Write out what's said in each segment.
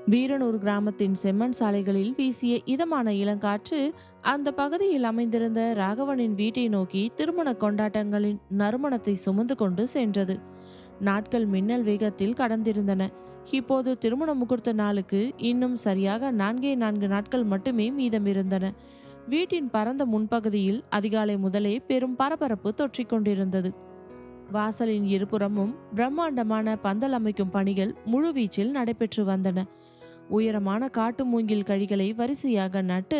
வீரனூர் கிராமத்தின் செம்மண் சாலைகளில் வீசிய இதமான இளங்காற்று அந்த பகுதியில் அமைந்திருந்த ராகவனின் வீட்டை நோக்கி திருமண கொண்டாட்டங்களின் நறுமணத்தை சுமந்து கொண்டு சென்றது. நாட்கள் மின்னல் வேகத்தில் கடந்திருந்தன. இப்போது திருமண முகூர்த்த நாளுக்கு இன்னும் சரியாக 4 நாட்கள் மட்டுமே மீதமிருந்தன. வீட்டின் பரந்த முன்பகுதியில் அதிகாலை முதலே பெரும் பரபரப்பு தொற்றிக் கொண்டிருந்தது. வாசலின் இருபுறமும் பிரம்மாண்டமான பந்தல் அமைக்கும் பணிகள் முழுவீச்சில் நடைபெற்று வந்தன. உயரமான காட்டு மூங்கில் கழிகளை வரிசையாக நட்டு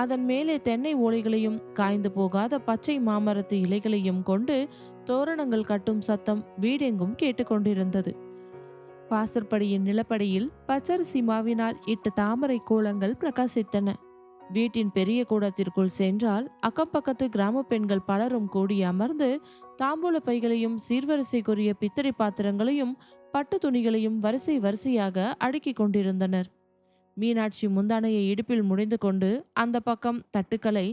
அதன் மேலே தென்னை ஓலைகளையும் காய்ந்து போகாத பச்சை மாமரத்து இலைகளையும் கொண்டு தோரணங்கள் கட்டும் சத்தம் வீடெங்கும் கேட்டுக்கொண்டிருந்தது. வாசற்படியின் நிலப்படியில் பச்சரிசி மாவினால் இட்ட தாமரை கோலங்கள் பிரகாசித்தன. வீட்டின் பெரிய கூடத்திற்குள் சென்றால் அக்கம் பக்கத்து கிராம பெண்கள் பலரும் கூடி அமர்ந்து தாம்பூல பைகளையும் சீர்வரிசைக்குரிய பித்தளை பாத்திரங்களையும் பட்டு துணிகளையும் வரிசை வரிசையாக அடுக்கி கொண்டிருந்தனர். மீனாட்சி முந்தானையை இடுப்பில் முடிந்து கொண்டு அந்த பக்கம் தட்டுக்களை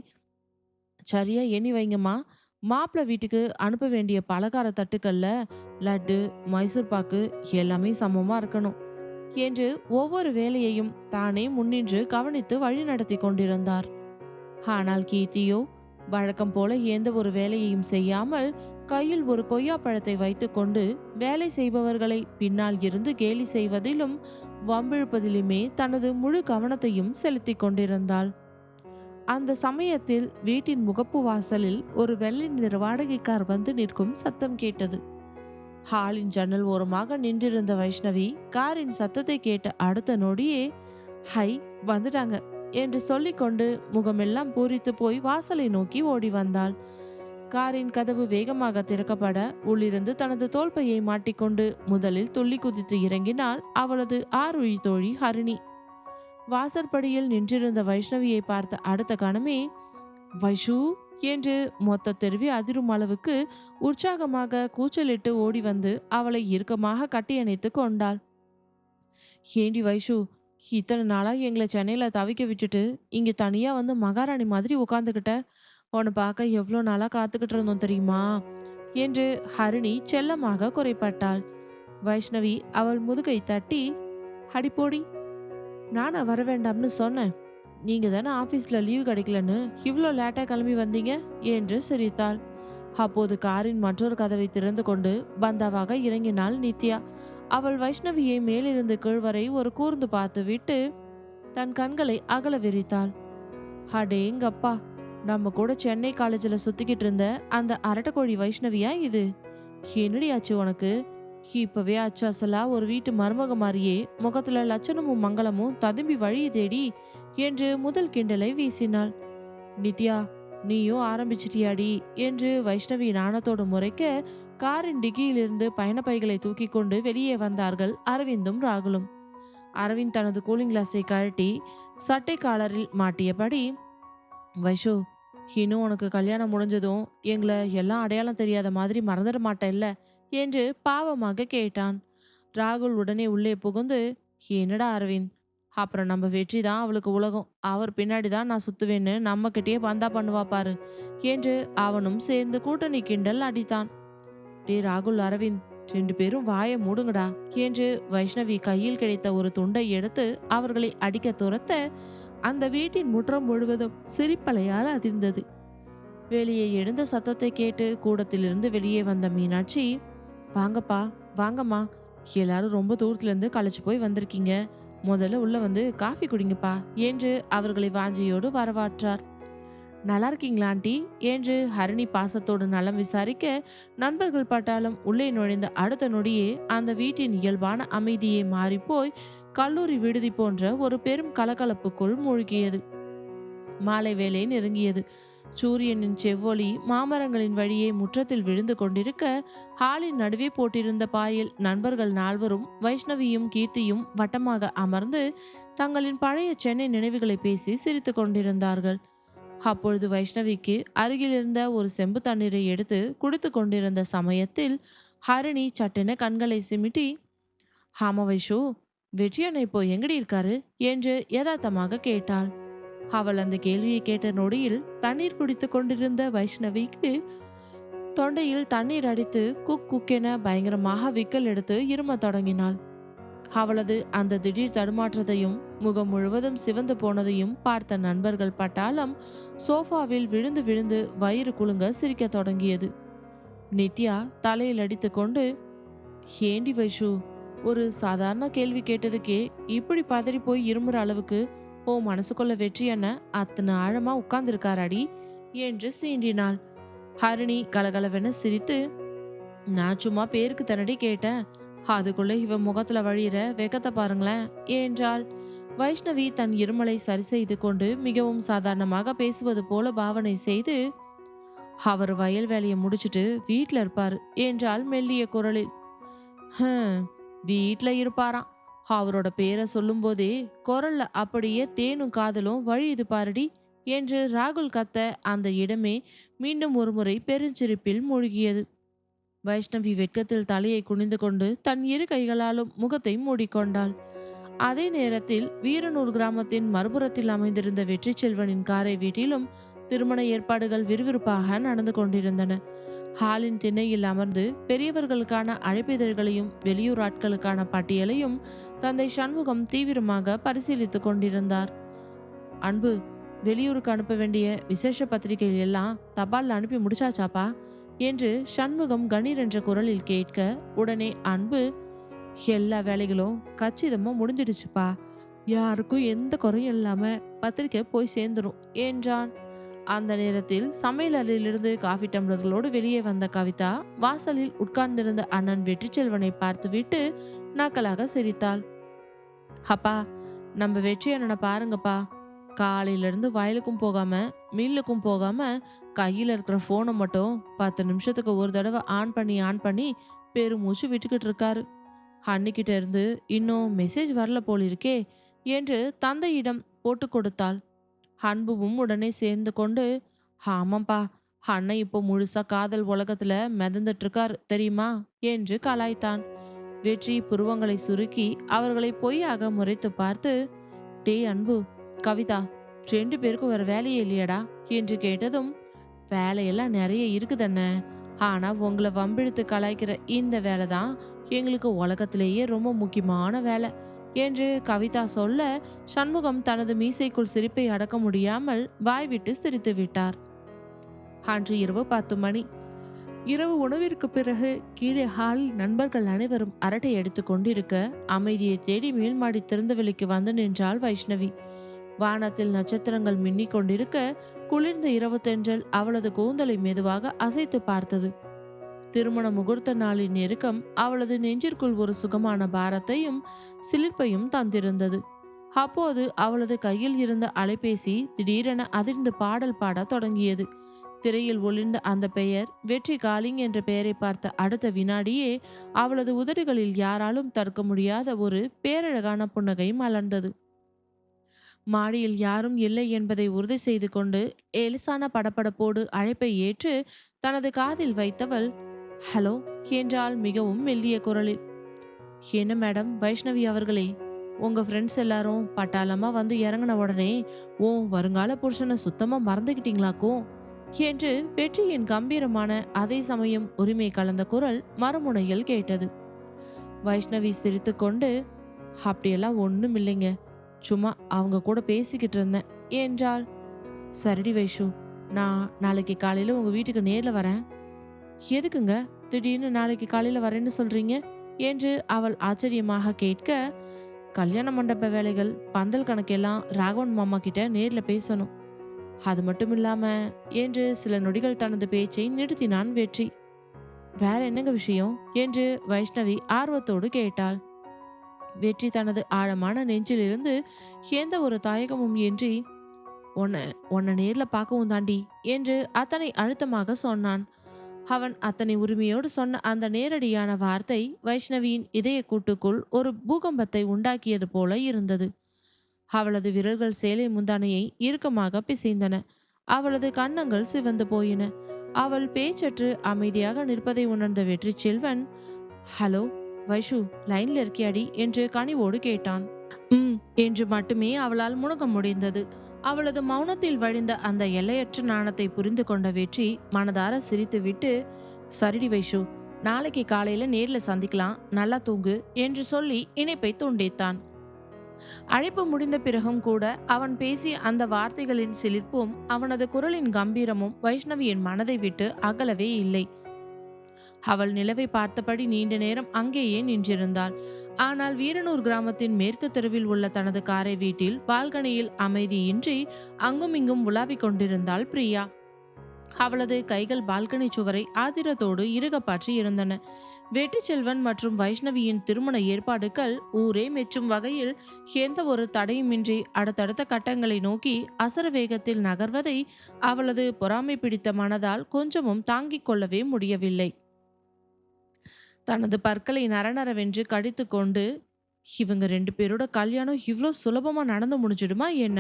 சரியா எண்ணி வைங்கம்மா, மாப்பிள்ளை வீட்டுக்கு அனுப்ப வேண்டிய பலகார தட்டுக்கள்ல லட்டு, மைசூர் பாக்கு எல்லாமே சமமா இருக்கணும் என்று ஒவ்வொரு வேலையையும் தானே முன்னின்று கவனித்து வழிநடத்தி கொண்டிருந்தார். ஆனால் கீர்த்தியோ வழக்கம் போல எந்த ஒரு வேலையையும் செய்யாமல் கையில் ஒரு கொய்யா பழத்தை வைத்துக்கொண்டு வேலை செய்பவர்களை பின்னால் இருந்து கேலி செய்வதிலும் வம்பிழுப்பதிலுமே தனது முழு கவனத்தையும் செலுத்தி கொண்டிருந்தாள். அந்த சமயத்தில் வீட்டின் முகப்பு வாசலில் ஒரு வெள்ளை நிற வாடகை கார் வந்து நிற்கும் சத்தம் கேட்டது. ஹாலின் ஜன்னல் ஓரமாக நின்றிருந்த வைஷ்ணவி காரின் சத்தத்தை கேட்ட அடுத்த நொடியே ஹை வந்துட்டாங்க என்று சொல்லிக்கொண்டு முகமெல்லாம் பூரித்து போய் வாசலை நோக்கி ஓடி வந்தாள். காரின் கதவு வேகமாக திறக்கப்பட உள்ளிருந்து தனது தோள்பையை மாட்டிக்கொண்டு முதலில் துள்ளி குதித்து இறங்கினாள் அவளது ஆருழி தோழி ஹரிணி. வாசற்படியில் நின்றிருந்த வைஷ்ணவியை பார்த்த அடுத்த கணமே வைஷு என்று மொத்த தெருவி அதிரும் அளவுக்கு உற்சாகமாக கூச்சலிட்டு ஓடி வந்து அவளை இறுக்கமாக கட்டியணைத்து கொண்டாள். ஏண்டி வைஷு, இத்தனை நாளா எங்களை சென்னையில தவிக்க விட்டுட்டு இங்க தனியா வந்து மகாராணி மாதிரி உட்காந்துக்கிட்ட, உன்னை பார்க்க எவ்வளோ நாளா காத்துக்கிட்டு இருந்தோம் தெரியுமா என்று ஹரிணி செல்லமாக குறைப்பட்டாள். வைஷ்ணவி அவள் முதுகை தட்டி, அடிப்போடி, நானா வர வேண்டாம்னு சொன்னேன், நீங்க தானே ஆபீஸ்ல லீவு கிடைக்கலன்னு இவ்வளோ லேட்டா கிளம்பி வந்தீங்க என்று சிரித்தாள். அப்போது காரின் மற்றொரு கதவை திறந்து கொண்டு பந்தாவாக இறங்கினாள் நித்யா. அவள் வைஷ்ணவியை மேலிருந்து கீழ் வரை ஒரு கூர்ந்து பார்த்து விட்டு தன் கண்களை அகல விரித்தாள். அடேங்கப்பா, நம்ம கூட சென்னை காலேஜில் சுத்திக்கிட்டு இருந்த அந்த அரட்டக்கோழி வைஷ்ணவியா இது? என்னடி ஆச்சு உனக்கு? இப்பவே அச்சாசலா ஒரு வீட்டு மருமக மாதிரியே முகத்துல லட்சணமும் மங்களமும் ததும்பி வழியை தேடி என்று முதல் கிண்டலை வீசினாள். நித்யா, நீயும் ஆரம்பிச்சிட்டியாடி என்று வைஷ்ணவி நாணத்தோடு முறைக்க காரின் டிக்கியிலிருந்து பயணப்பைகளை தூக்கி கொண்டு வெளியே வந்தார்கள் அரவிந்தும் ராகுலும். அரவிந்த் தனது கூலிங் கிளாஸை கழட்டி சட்டை காலரில் மாட்டியபடி, வைஷு, இன்னும் உனக்கு கல்யாணம் முடிஞ்சதும் எங்களை எல்லாம் அடையாளம் தெரியாத மாதிரி மறந்துட மாட்டேல்ல என்று பாவமாக கேட்டான். ராகுல் உடனே உள்ளே புகுந்து, என்னடா அரவிந்த், அப்புறம் நம்ம வெற்றி தான் அவளுக்கு உலகம், அவர் பின்னாடி தான் நான் சுத்துவேன்னு நம்ம கிட்டேயே பந்தா பண்ணுவா பாரு என்று அவனும் சேர்ந்து கூட்டணி கிண்டல் அடித்தான். டே ராகுல், அரவிந்த், 2 பேரும் வாயை மூடுங்கடா என்று வைஷ்ணவி கையில் கிடைத்த ஒரு துண்டை எடுத்து அவர்களை அடிக்க துரத்த அந்த வீட்டின் முற்றம் முழுவதும் சிரிப்பலையால் அதிர்ந்தது. வெளியே எழுந்த சத்தத்தை கேட்டு கூடத்திலிருந்து வெளியே வந்த மீனாட்சி, வாங்கப்பா, வாங்கம்மா, எல்லாரும் ரொம்ப தூரத்துல இருந்து களைச்சு போய் வந்திருக்கீங்க, முதல்ல உள்ள வந்து காஃபி குடிங்கப்பா என்று அவர்களை வாஞ்சியோடு வரவாற்றார். நல்லா இருக்கீங்களா ஆண்டி என்று ஹரிணி பாசத்தோடு நலம் விசாரிக்க நண்பர்கள் பட்டாலும் உள்ளே நுழைந்த அடுத்த நொடியே அந்த வீட்டின் இயல்பான அமைதியே மாறிப்போய் கல்லூரி விடுதி போன்ற ஒரு பெரும் கலகலப்புக்குள் மூழ்கியது. மாலை வேலை நெருங்கியது. சூரியனின் செவ்வொளி மாமரங்களின் வழியே முற்றத்தில் விழுந்து கொண்டிருக்க ஹாலின் நடுவே போட்டிருந்த பாயில் நண்பர்கள் 4வரும் வைஷ்ணவியும் கீர்த்தியும் வட்டமாக அமர்ந்து தங்களின் பழைய சென்னை நினைவுகளை பேசி சிரித்து கொண்டிருந்தார்கள். அப்பொழுது வைஷ்ணவிக்கு அருகில் இருந்த ஒரு செம்பு தண்ணீரை எடுத்து குடித்து கொண்டிருந்த சமயத்தில் ஹரிணி சட்டென கண்களை சிமிட்டி, ஆமா வைஷு, வெற்றியண்ணா இப்போ எங்கடி இருக்காரு என்று யதார்த்தமாக கேட்டாள். அவள் அந்த கேள்வியை கேட்ட நொடியில் தண்ணீர் குடித்து கொண்டிருந்த வைஷ்ணவிக்கு தொண்டையில் தண்ணீர் அடித்து குக் குக்கென பயங்கரமாக விக்கல் எடுத்து இரும தொடங்கினாள். அவளது அந்த திடீர் தடுமாற்றத்தையும் முகம் முழுவதும் சிவந்து போனதையும் பார்த்த நண்பர்கள் பட்டாளம் சோஃபாவில் விழுந்து விழுந்து வயிறு குலுங்க சிரிக்க தொடங்கியது. நித்யா தலையில் அடித்து கொண்டு, ஏண்டி வைஷு, ஒரு சாதாரண கேள்வி கேட்டதுக்கே இப்படி பதறி போய் இருமுற அளவுக்கு ஓ மனசுக்குள்ள வெற்றி என்ன அத்தனை ஆழமா உட்கார்ந்துருக்காராடி என்று சீண்டினாள். ஹரிணி கலகலவென சிரித்து, நான் சும்மா பேருக்கு தன்னடி கேட்டேன், அதுக்குள்ள இவன் முகத்துல வழியிற வெக்கத்தை பாருங்களேன் என்றாள். வைஷ்ணவி தன் இருமலை சரி செய்து கொண்டு மிகவும் சாதாரணமாக பேசுவது போல பாவனை செய்து, அவர் வயல் வேலையை முடிச்சுட்டு வீட்டில் இருப்பாரு என்றால் மெல்லிய குரலில். வீட்டில் இருப்பாராம், அவரோட பேரை சொல்லும் போதே குரல்ல அப்படியே தேனும் காதலும் வழியுது பாருடி என்று ராகுல் கத்த அந்த இடமே மீண்டும் ஒருமுறை பெருஞ்சிரிப்பில் மூழ்கியது. வைஷ்ணவி வெட்கத்தில் தலையை குனிந்து கொண்டு தன் இரு கைகளாலும் முகத்தை மூடிக்கொண்டாள். அதே நேரத்தில் வீரனூர் கிராமத்தின் மறுபுறத்தில் அமைந்திருந்த வெற்றி செல்வனின் காரை வீட்டிலும் திருமண ஏற்பாடுகள் விறுவிறுப்பாக நடந்து கொண்டிருந்தன. ஹாலின் திண்ணையில் அமர்ந்து பெரியவர்களுக்கான அழைப்பிதழ்களையும் வெளியூர் ஆட்களுக்கான பட்டியலையும் தந்தை சண்முகம் தீவிரமாக பரிசீலித்துக் கொண்டிருந்தார். அன்பு, வெளியூருக்கு அனுப்ப வேண்டிய விசேஷ பத்திரிகைகள் எல்லாம் தபால் அனுப்பி முடிச்சாச்சாப்பா என்று சண்முகம் கணீர் என்ற குரலில் கேட்க, உடனே அன்பு, எல்லா வேலைகளும் கச்சிதமா முடிஞ்சிடுச்சுப்பா, யாருக்கும் எந்த குறையும் இல்லாம பத்திரிக்கை போய் சேர்ந்துடும் என்றான். அந்த நேரத்தில் சமையலறையிலிருந்து காஃபி டம்ளர்களோடு வெளியே வந்த கவிதா வாசலில் உட்கார்ந்திருந்த அண்ணன் வெற்றி செல்வனை பார்த்துவிட்டு நக்கலாக சிரித்தாள். அப்பா, நம்ம வெற்றி அண்ணனை பாருங்கப்பா, காலையிலிருந்து வயலுக்கும் போகாம மில்லுக்கும் போகாம கையில் இருக்கிற ஃபோனை மட்டும் 10 நிமிஷத்துக்கு ஒரு தடவை ஆன் பண்ணி பெருமூச்சு விட்டுக்கிட்டு இருக்காரு. அன்னிக்கிட்ட இருந்து இன்னும் மெசேஜ் வரல போலிருக்கே என்று தந்தையிடம் போட்டு கொடுத்தாள். அன்புவும் உடனே சேர்ந்து கொண்டு, ஆமாப்பா, அண்ணன் இப்போ முழுசா காதல் உலகத்துல மிதந்துட்டு இருக்காரு தெரியுமா என்று கலாய்த்தான். வெற்றி புருவங்களை சுருக்கி அவர்களை பொய்யாக முறைத்து பார்த்து, டே அன்பு, கவிதா, 2 பேருக்கும் வேற வேலையே இல்லையடா என்று கேட்டதும், வேலையெல்லாம் நிறைய இருக்குதண்ணே, ஆனா உங்களை வம்பிழுத்து கலாய்க்கிற இந்த வேலை தான் எங்களுக்கு உலகத்திலேயே ரொம்ப முக்கியமான வேலை என்று கவிதா சொல்ல, சண்முகம் தனது மீசைக்குள் சிரிப்பை அடக்க முடியாமல் வாய்விட்டு சிரித்து விட்டார். அன்று இரவு 10 மணி. இரவு உணவிற்கு பிறகு கீழே ஹாலில் நண்பர்கள் அனைவரும் அரட்டை எடுத்து கொண்டிருக்க, அமைதியை தேடி மேல்மாடி திறந்தவெளிக்கு வந்து நின்றாள் வைஷ்ணவி. வானத்தில் நட்சத்திரங்கள் மின்னிக் கொண்டிருக்க, குளிர்ந்த இரவு தென்றல் அவளது கூந்தலை மெதுவாக அசைத்து பார்த்தது. திருமண முகூர்த்த நாளின் நெருக்கம் அவளது நெஞ்சிற்குள் ஒரு சுகமான பாரத்தையும் சிலிர்ப்பையும் தந்திருந்தது. அப்போது அவளது கையில் இருந்த அலைபேசி திடீரென அதிர்ந்து பாடல் பாட தொடங்கியது. திரையில் ஒளிர்ந்த அந்த பெயர் வெற்றி காலிங் என்ற பெயரை பார்த்த அடுத்த வினாடியே அவளது உதடுகளில் யாராலும் தடுக்க முடியாத ஒரு பேரழகான புன்னகை மலர்ந்தது. மாடியில் யாரும் இல்லை என்பதை உறுதி செய்து கொண்டு எலிசான படபடப்போடு அழைப்பை ஏற்று தனது காதில் வைத்தவள், ஹலோ என்றாள் மிகவும் மெல்லிய குரலில். என்ன மேடம் வைஷ்ணவி அவர்களே, உங்க ஃப்ரெண்ட்ஸ் எல்லாரும் பட்டாளமா வந்து இறங்கின உடனே ஓ வருங்கால புருஷனை சுத்தமா மறந்துகிட்டீங்களாக்கும் என்று வெற்றியின் கம்பீரமான அதே சமயம் உரிமை கலந்த குரல் மறுமுனையில் கேட்டது. வைஷ்ணவி சிரித்து கொண்டு, அப்படியெல்லாம் ஒன்றும் இல்லைங்க, சும்மா அவங்க கூட பேசிக்கிட்டு இருந்தேன் என்றாள். சரிடி வைஷு, நான் நாளைக்கு காலையில உங்க வீட்டுக்கு நேர்ல வரேன். எதுக்குங்க திடீர்னு நாளைக்கு காலையில வரேன்னு சொல்றீங்க என்று அவள் ஆச்சரியமாக கேட்க, கல்யாண மண்டப வேலைகள் பந்தல் கணக்கெல்லாம் ராகவன் மாமா கிட்ட நேர்ல பேசணும், அது மட்டும் இல்லாம என்று சில நொடிகள் தனது பேச்சை நிறுத்தினான் வெற்றி. வேற என்னங்க விஷயம் என்று வைஷ்ணவி ஆர்வத்தோடு கேட்டாள். வெற்றி தனது ஆழமான நெஞ்சிலிருந்து எந்த ஒரு தயக்கமும் இன்றி, உன்னை நேர்ல பார்க்கவும் தாண்டி என்று அத்தனை அழுத்தமாக சொன்னான். அவன் அத்தனை உரிமையோடு சொன்ன அந்த நேரடியான வார்த்தை வைஷ்ணவியின் இதய கூட்டுக்குள் ஒரு பூகம்பத்தை உண்டாக்கியது போல இருந்தது. அவளது விரல்கள் சேலை முந்தானையை இறுக்கமாக பிசைந்தன. அவளது கன்னங்கள் சிவந்து போயின. அவள் பேச்சற்று அமைதியாக நிற்பதை உணர்ந்த வெற்றி செல்வன், ஹலோ வைஷு, லைன்ல இருக்கியாடி என்று கனிவோடு கேட்டான். என்று மட்டுமே அவளால் முணுக முடிந்தது. அவளது மௌனத்தில் வழிந்த அந்த எல்லையற்ற நாணத்தை புரிந்து கொண்ட வெற்றி மனதார சிரித்துவிட்டு, சரிடி வைஷு, நாளைக்கு காலையில நேர்ல சந்திக்கலாம், நல்லா தூங்கு என்று சொல்லி இணைப்பை துண்டித்தான். அழைப்பு முடிந்த பிறகும் கூட அவன் பேசிய அந்த வார்த்தைகளின் சிலிர்ப்பும் அவனது குரலின் கம்பீரமும் வைஷ்ணவியின் மனதை விட்டு அகலவே இல்லை. அவள் நிலவை பார்த்தபடி நீண்ட நேரம் அங்கேயே நின்றிருந்தாள். ஆனால் வீரனூர் கிராமத்தின் மேற்கு தெருவில் உள்ள தனது காரை வீட்டில் பால்கனியில் அமைதியின்றி அங்குமிங்கும் உலாவிக் கொண்டிருந்தாள் பிரியா. அவளது கைகள் பால்கனி சுவரை ஆத்திரத்தோடு இறுக பற்றி இருந்தன. வெற்றிச்செல்வன் மற்றும் வைஷ்ணவியின் திருமண ஏற்பாடுகள் ஊரே மெச்சும் வகையில் எந்த ஒரு தடையுமின்றி அடுத்தடுத்த கட்டங்களை நோக்கி அசர வேகத்தில் நகர்வதை அவளது பொறாமை பிடித்த மனதால் கொஞ்சமும் தாங்கிக் கொள்ளவே முடியவில்லை. தனது பற்களை நரநரவென்று கடித்து கொண்டு, இவங்க 2 பேரோட கல்யாணம் இவ்வளோ சுலபமா நடந்து முடிஞ்சிடுமா என்ன?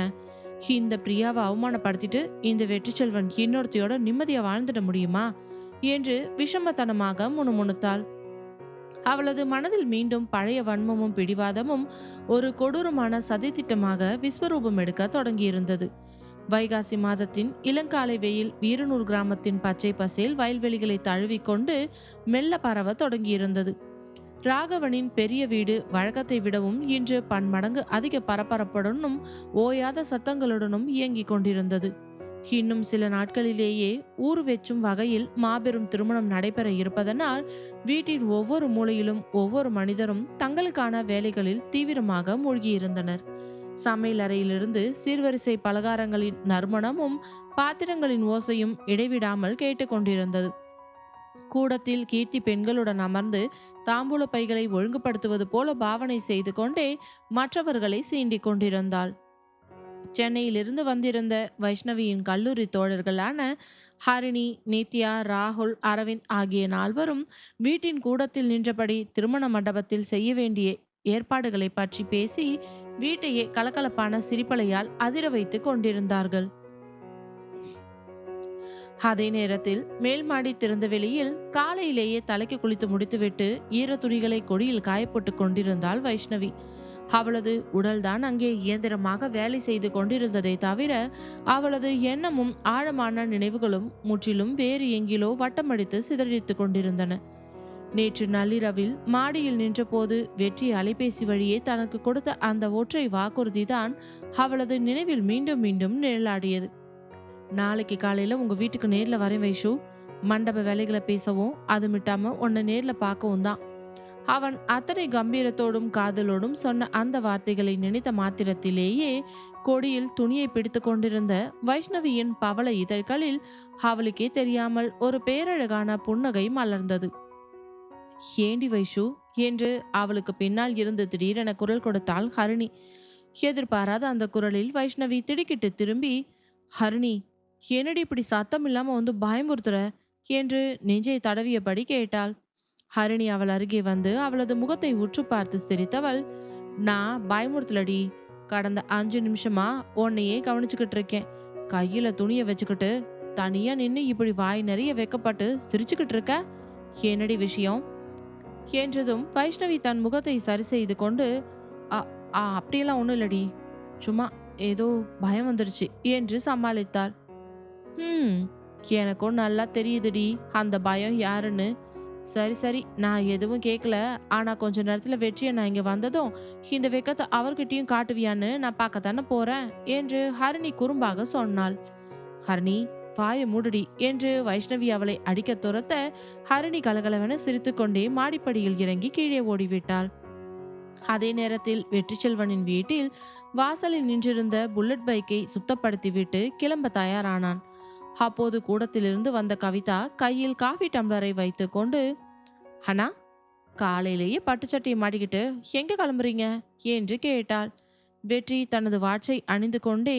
இந்த பிரியாவை அவமானப்படுத்திட்டு இந்த வெற்றிச்செல்வன் இன்னொருத்தையோட நிம்மதியா வாழ்ந்துட முடியுமா என்று விஷமத்தனமாக முணுமுணுத்தாள். அவளது மனதில் மீண்டும் பழைய வன்மமும் பிடிவாதமும் ஒரு கொடூரமான சதித்திட்டமாக விஸ்வரூபம் எடுக்க தொடங்கியிருந்தது. வைகாசி மாதத்தின் இளங்காலை வெயில் வீரனூர் கிராமத்தின் பச்சை பசேல் வயல்வெளிகளை தழுவிக்கொண்டு மெல்ல பரவ தொடங்கியிருந்தது. ராகவனின் பெரிய வீடு வழக்கத்தை விடவும் இன்று பன்மடங்கு அதிக பரபரப்புடனும் ஓயாத சத்தங்களுடனும் இயங்கிக் கொண்டிருந்தது. இன்னும் சில நாட்களிலேயே ஊர் வெச்சும் வகையில் மாபெரும் திருமணம் நடைபெற இருப்பதனால் வீட்டின் ஒவ்வொரு மூலையிலும் ஒவ்வொரு மனிதரும் தங்களுக்கான வேலைகளில் தீவிரமாக மூழ்கியிருந்தனர். சமையல் அறையிலிருந்து சீர்வரிசை பலகாரங்களின் நறுமணமும் பாத்திரங்களின் ஓசையும் இடைவிடாமல் கேட்டுக்கொண்டிருந்தது. கூடத்தில் கீர்த்தி பெண்களுடன் அமர்ந்து தாம்பூல பைகளை ஒழுங்குபடுத்துவது போல பாவனை செய்து கொண்டே மற்றவர்களை சீண்டிக் கொண்டிருந்தாள். சென்னையிலிருந்து வந்திருந்த வைஷ்ணவியின் கல்லூரி தோழர்களான ஹரிணி, நித்யா, ராகுல், அரவிந்த் ஆகிய 4வரும் வீட்டின் கூடத்தில் நின்றபடி திருமண மண்டபத்தில் செய்ய வேண்டிய ஏற்பாடுகளை பற்றி பேசி வீட்டையே கலகலப்பான சிரிப்பலையால் அதிர வைத்து கொண்டிருந்தார்கள். அதே நேரத்தில் மேல் மாடி திறந்த வெளியில் காலையிலேயே தலைக்கு குளித்து முடித்துவிட்டு ஈர துணிகளை கொடியில் காயப்பட்டு கொண்டிருந்தாள் வைஷ்ணவி. அவளது உடல்தான் அங்கே இயந்திரமாக வேலை செய்து கொண்டிருந்ததை தவிர அவளது எண்ணமும் ஆழமான நினைவுகளும் முற்றிலும் வேறு எங்கிலோ வட்டமடித்து சிதறித்து கொண்டிருந்தன. நேற்று நள்ளிரவில் மாடியில் நின்றபோது வெற்றி அலைபேசி வழியே தனக்கு கொடுத்த அந்த ஒற்றை வாக்குறுதிதான் அவளது நினைவில் மீண்டும் மீண்டும் நிழலாடியது. நாளைக்கு காலையில உங்க வீட்டுக்கு நேர்ல வரேன் வைஷு. மண்டப வேலைகளை பேசவும் அது மிட்டாம உன்னை நேர்ல பார்க்கவும் தான். அவன் அத்தனை கம்பீரத்தோடும் காதலோடும் சொன்ன அந்த வார்த்தைகளை நினைத்த மாத்திரத்திலேயே கொடியில் துணியை பிடித்து கொண்டிருந்த வைஷ்ணவியின் பவள இதழ்களில் அவளுக்கே தெரியாமல் ஒரு பேரழகான புன்னகை மலர்ந்தது. ஏண்டி வைஷு என்று அவளுக்கு பின்னால் இருந்து திடீரென குரல் கொடுத்தாள் ஹரிணி. எதிர்பாராத அந்த குரலில் வைஷ்ணவி திடுக்கிட்டு திரும்பி, ஹரிணி, என்னடி இப்படி சத்தம் இல்லாம வந்து பயமுறுத்துற என்று நெஞ்சை தடவியபடி கேட்டாள். ஹரிணி அவள் அருகே வந்து அவளது முகத்தை உற்று பார்த்து சிரித்தவள், நான் பயமுறுத்தலடி, கடந்த 5 நிமிஷமா உன்னையே கவனிச்சுக்கிட்டு இருக்கேன். கையில துணியை வச்சுக்கிட்டு தனியா நின்று இப்படி வாய் நிறைய வெக்கப்பட்டு சிரிச்சுக்கிட்டு இருக்க, என்னடி விஷயம் என்றதும் வைஷ்ணவி தன் முகத்தை சரி செய்து கொண்டு, அப்படியெல்லாம் ஒன்றும் இல்லடி, சும்மா ஏதோ பயம் வந்துருச்சு என்று சமாளித்தாள். எனக்கும் நல்லா தெரியுதுடி அந்த பயம் யாருன்னு. சரி சரி, நான் எதுவும் கேட்கல. ஆனா கொஞ்ச நேரத்துல வெற்றியை நான் இங்க வந்ததும் இந்த வெக்கத்தை அவர்கிட்டயும் காட்டுவியான்னு நான் பார்க்கத்தானே போறேன் என்று ஹரிணி குறும்பாக சொன்னாள். ஹரிணி, வாய மூடுடி என்று வைஷ்ணவி அவளை அடிக்க துரத்த ஹரிணி கலகலவென சிரித்துக்கொண்டே மாடிப்படியில் இறங்கி கீழே ஓடிவிட்டாள். அதே நேரத்தில் வெற்றிச்செல்வனின் வீட்டில் வாசலில் நின்றிருந்த புல்லட் பைக்கை சுத்தப்படுத்திவிட்டு கிளம்ப தயாரானான். அப்போது கூடத்திலிருந்து வந்த கவிதா கையில் காஃபி டம்ளரை வைத்து கொண்டு, அண்ணா, காலையிலேயே பட்டுச்சட்டையை மாட்டிக்கிட்டு எங்க கிளம்புறீங்க என்று கேட்டாள். வெற்றி தனது வாட்சை அணிந்து கொண்டே,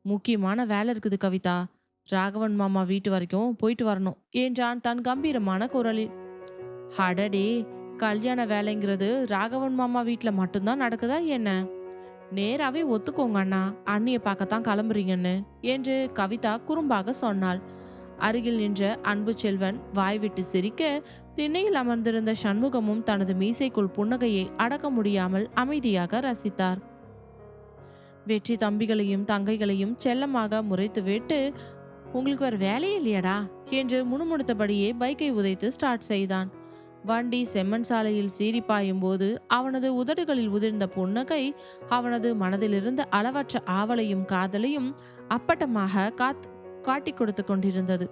முக்கியமான வேலை இருக்குது கவிதா, ராகவன் மாமா வீட்டு வரைக்கும் போயிட்டு வரணும் என்றான் தன் கம்பீரமான குரலில். அடடே, கல்யாண வேலைங்கிறது ராகவன் மாமா வீட்டுல மட்டும்தான் நடக்குதா என்ன? நேராவே ஒத்துக்கோங்க அண்ணா, அண்ணியை பார்க்கத்தான் கிளம்புறீங்கன்னு என்று கவிதா குறும்பாக சொன்னாள். அருகில் நின்ற அன்பு செல்வன் வாய்விட்டு சிரிக்க, திண்ணையில் அமர்ந்திருந்த சண்முகமும் தனது மீசைக்குள் புன்னகையை அடக்க முடியாமல் அமைதியாக ரசித்தார். வெற்றி தம்பிகளையும் தங்கைகளையும் செல்லமாக முறைத்து விட்டு, உங்களுக்கு ஒரு வேலையே இல்லையடா என்று முணுமுணுத்தபடியே பைக்கை உதைத்து ஸ்டார்ட் செய்தான். வண்டி செம்மண் சாலையில் சீறி பாயும் போது அவனது உதடுகளில் உதிர்ந்த புன்னகை அவனது மனதிலிருந்த அளவற்ற ஆவலையும் காதலையும் அப்பட்டமாக காட்டிக் கொடுத்து கொண்டிருந்தது.